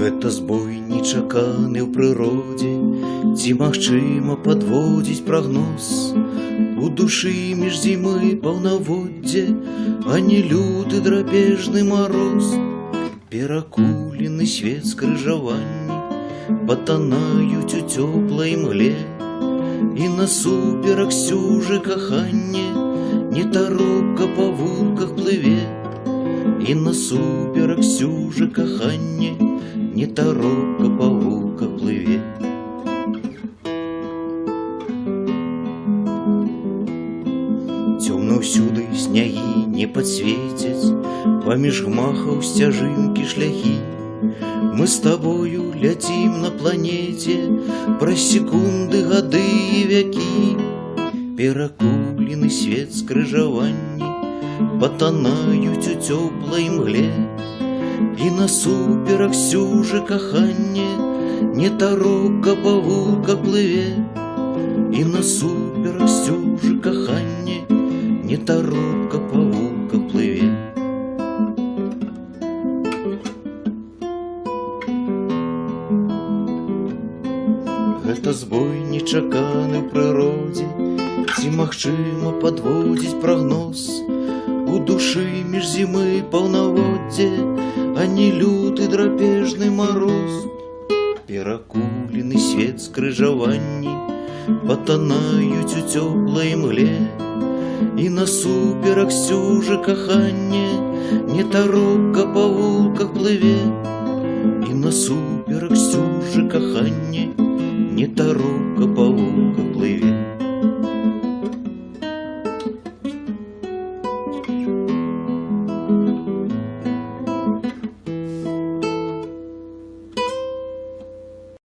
Гэта збой нечаканы ў прыродзе, ці магчыма падводзіць прагноз. У душы між зімы паўнаводдзе, а не люты драпежны мароз. Перакулены свет скрыжаванні патанаюць у цёплай мгле, і насуперак сюжы каханне не таропка па вулках плыве, і насуперак сюжы каханне не таропка па вулках плыве. Цёмна ўсюды снягі не падсвецяць, паміж гмахаў сцяжынкі шляхі. Мы з табою ляцім на планеце праз секунды, гады і вякі. Перакулены свет скрыжаванні патанаюць у цёплай мгле, і насуперак сюжы каханне не таропка па вулках плыве, і насуперак сюжы каханне не таропка па вулках плыве. Гэта збой нечаканы ў прыродзе, ці магчыма падводзіць прагноз. У душы між зімы паўнаводдзе, а не люты драпежны мароз. Перакулены свет скрыжаванні патанаюць у цёплай мгле, і насуперак сюжы каханне не таропка па вулках плыве, і насуперак сюжы каханне не таропка па